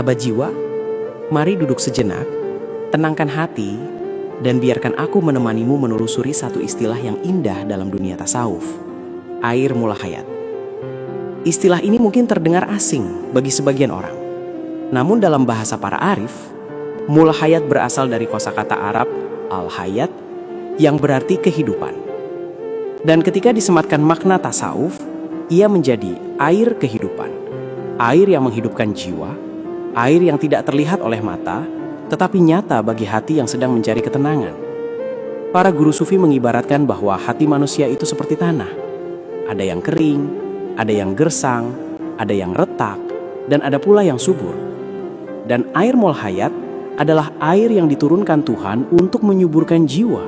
Sahabat jiwa, mari duduk sejenak, tenangkan hati, dan biarkan aku menemanimu menelusuri satu istilah yang indah dalam dunia tasawuf, air mula hayat. Istilah ini mungkin terdengar asing bagi sebagian orang. Namun dalam bahasa para arif, mula hayat berasal dari kosakata Arab al-hayat yang berarti kehidupan. Dan ketika disematkan makna tasawuf, ia menjadi air kehidupan, air yang menghidupkan jiwa, air yang tidak terlihat oleh mata, tetapi nyata bagi hati yang sedang mencari ketenangan. Para guru sufi mengibaratkan bahwa hati manusia itu seperti tanah. Ada yang kering, ada yang gersang, ada yang retak, dan ada pula yang subur. Dan air mul hayat adalah air yang diturunkan Tuhan untuk menyuburkan jiwa.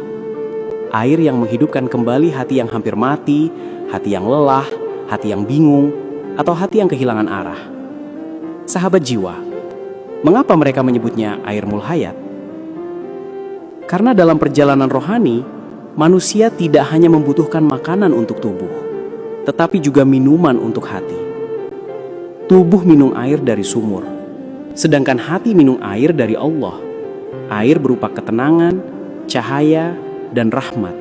Air yang menghidupkan kembali hati yang hampir mati, hati yang lelah, hati yang bingung, atau hati yang kehilangan arah. Sahabat jiwa, mengapa mereka menyebutnya air mul hayat? Karena dalam perjalanan rohani, manusia tidak hanya membutuhkan makanan untuk tubuh, tetapi juga minuman untuk hati. Tubuh minum air dari sumur, sedangkan hati minum air dari Allah. Air berupa ketenangan, cahaya, dan rahmat.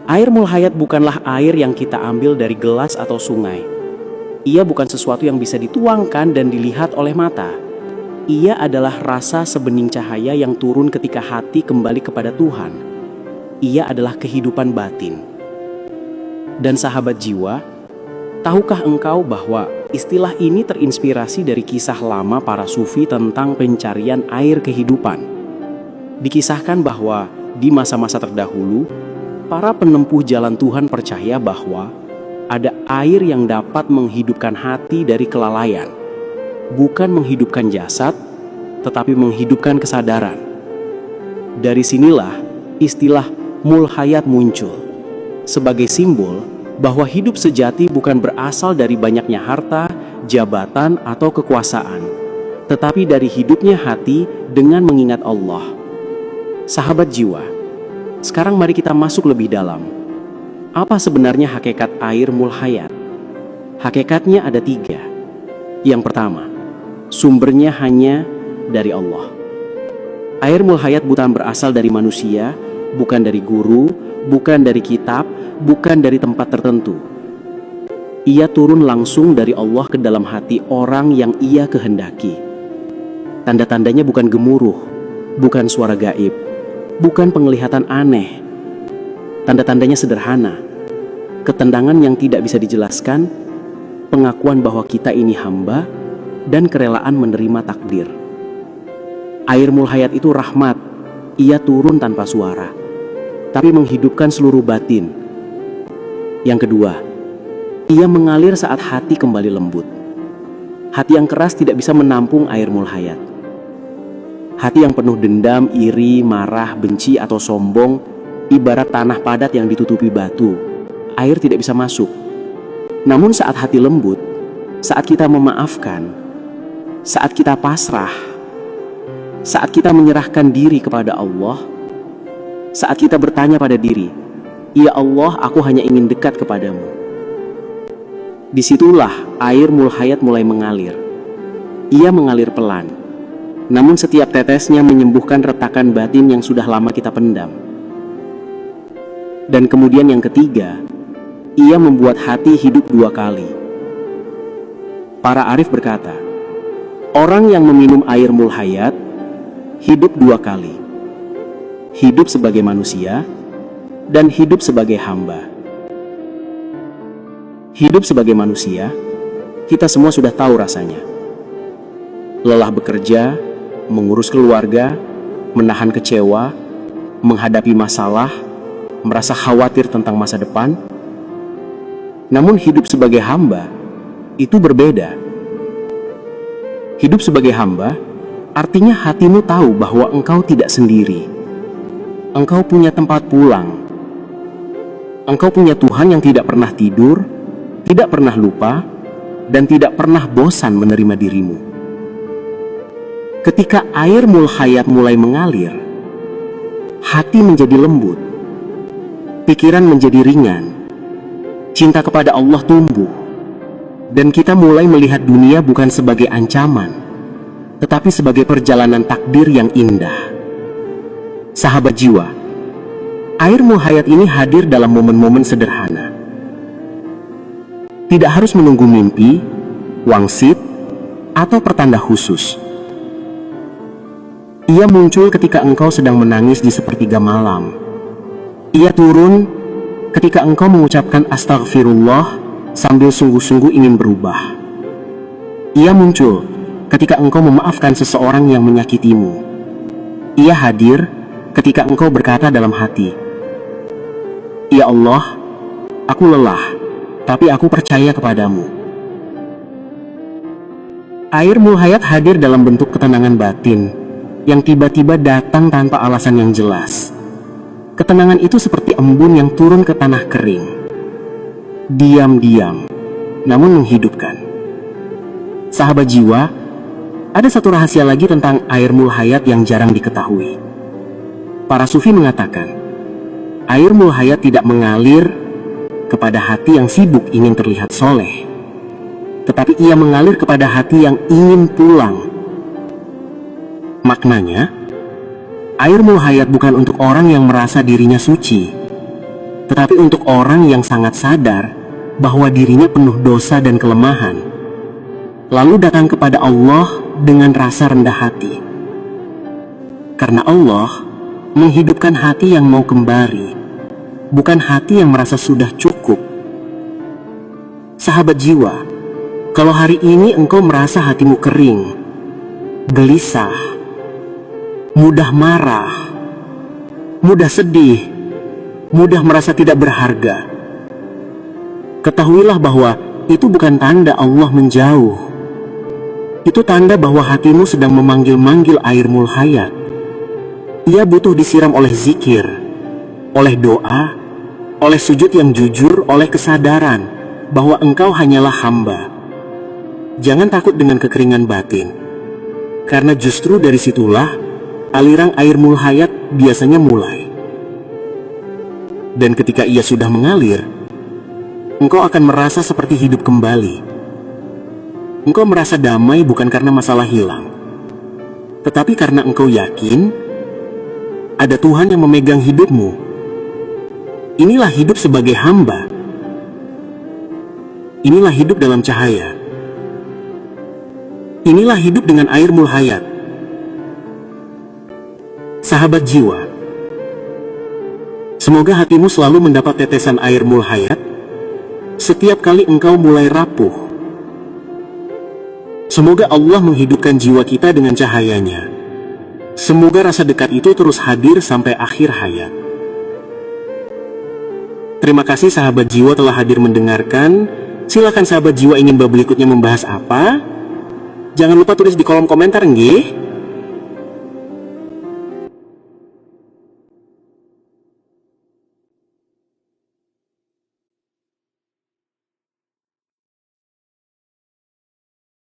Air mul hayat bukanlah air yang kita ambil dari gelas atau sungai. Ia bukan sesuatu yang bisa dituangkan dan dilihat oleh mata. Ia adalah rasa sebening cahaya yang turun ketika hati kembali kepada Tuhan. Ia adalah kehidupan batin. Dan sahabat jiwa, tahukah engkau bahwa istilah ini terinspirasi dari kisah lama para sufi tentang pencarian air kehidupan? Dikisahkan bahwa di masa-masa terdahulu, para penempuh jalan Tuhan percaya bahwa ada air yang dapat menghidupkan hati dari kelalaian. Bukan menghidupkan jasad, tetapi menghidupkan kesadaran. Dari sinilah istilah mul hayat muncul, sebagai simbol bahwa hidup sejati bukan berasal dari banyaknya harta, jabatan, atau kekuasaan, tetapi dari hidupnya hati dengan mengingat Allah. Sahabat jiwa, sekarang mari kita masuk lebih dalam. Apa sebenarnya hakikat air mul hayat? Hakikatnya ada 3. Yang pertama, sumbernya hanya dari Allah. Air mul hayat bukan berasal dari manusia, bukan dari guru, bukan dari kitab, bukan dari tempat tertentu. Ia turun langsung dari Allah ke dalam hati orang yang ia kehendaki. Tanda-tandanya bukan gemuruh, bukan suara gaib, bukan penglihatan aneh. Tanda-tandanya sederhana, ketenangan yang tidak bisa dijelaskan, pengakuan bahwa kita ini hamba, dan kerelaan menerima takdir. Air mul hayat itu rahmat, ia turun tanpa suara, tapi menghidupkan seluruh batin. Yang kedua, ia mengalir saat hati kembali lembut. Hati yang keras tidak bisa menampung air mul hayat. Hati yang penuh dendam, iri, marah, benci, atau sombong, ibarat tanah padat yang ditutupi batu. Air tidak bisa masuk. Namun saat hati lembut, saat kita memaafkan, saat kita pasrah, saat kita menyerahkan diri kepada Allah, saat kita bertanya pada diri, "Ya Allah, aku hanya ingin dekat kepadamu." Disitulah air mul hayat mulai mengalir. Ia mengalir pelan, namun setiap tetesnya menyembuhkan retakan batin yang sudah lama kita pendam. Dan kemudian yang ketiga, ia membuat hati hidup 2 kali. Para arif berkata, orang yang meminum air mul hayat hidup 2 kali. Hidup sebagai manusia dan hidup sebagai hamba. Hidup sebagai manusia, kita semua sudah tahu rasanya. Lelah bekerja, mengurus keluarga, menahan kecewa, menghadapi masalah, merasa khawatir tentang masa depan. Namun hidup sebagai hamba itu berbeda. Hidup sebagai hamba artinya hatimu tahu bahwa engkau tidak sendiri. Engkau punya tempat pulang. Engkau punya Tuhan yang tidak pernah tidur, tidak pernah lupa, dan tidak pernah bosan menerima dirimu. Ketika air mul hayat mulai mengalir, hati menjadi lembut, pikiran menjadi ringan, cinta kepada Allah tumbuh, dan kita mulai melihat dunia bukan sebagai ancaman, tetapi sebagai perjalanan takdir yang indah. Sahabat jiwa, air mulhayat ini hadir dalam momen-momen sederhana. Tidak harus menunggu mimpi, wangsit, atau pertanda khusus. Ia muncul ketika engkau sedang menangis di sepertiga malam. Ia turun ketika engkau mengucapkan astagfirullah sambil sungguh-sungguh ingin berubah. Ia muncul ketika engkau memaafkan seseorang yang menyakitimu. Ia hadir ketika engkau berkata dalam hati, "Ya Allah, aku lelah, tapi aku percaya kepadamu." Air mulhayat hadir dalam bentuk ketenangan batin yang tiba-tiba datang tanpa alasan yang jelas. Ketenangan itu seperti embun yang turun ke tanah kering. Diam-diam, namun menghidupkan. Sahabat jiwa, ada satu rahasia lagi tentang air mulhayat yang jarang diketahui. Para sufi mengatakan, air mulhayat tidak mengalir kepada hati yang sibuk ingin terlihat soleh, tetapi ia mengalir kepada hati yang ingin pulang. Maknanya, air mulhayat bukan untuk orang yang merasa dirinya suci, tetapi untuk orang yang sangat sadar bahwa dirinya penuh dosa dan kelemahan, lalu datang kepada Allah dengan rasa rendah hati. Karena Allah menghidupkan hati yang mau kembali, bukan hati yang merasa sudah cukup. Sahabat jiwa, kalau hari ini engkau merasa hatimu kering, gelisah, mudah marah, mudah sedih, mudah merasa tidak berharga, ketahuilah bahwa itu bukan tanda Allah menjauh. Itu tanda bahwa hatimu sedang memanggil-manggil air mulhayat. Ia butuh disiram oleh zikir, oleh doa, oleh sujud yang jujur, oleh kesadaran bahwa engkau hanyalah hamba. Jangan takut dengan kekeringan batin, karena justru dari situlah aliran air mulhayat biasanya mulai. Dan ketika ia sudah mengalir, engkau akan merasa seperti hidup kembali. Engkau merasa damai bukan karena masalah hilang, tetapi karena engkau yakin ada Tuhan yang memegang hidupmu. Inilah hidup sebagai hamba. Inilah hidup dalam cahaya. Inilah hidup dengan air mulhayat. Sahabat jiwa, semoga hatimu selalu mendapat tetesan air mulhayat setiap kali engkau mulai rapuh. Semoga Allah menghidupkan jiwa kita dengan cahayanya. Semoga rasa dekat itu terus hadir sampai akhir hayat. Terima kasih sahabat jiwa telah hadir mendengarkan. Silakan sahabat jiwa ingin bab berikutnya membahas apa? Jangan lupa tulis di kolom komentar nggih.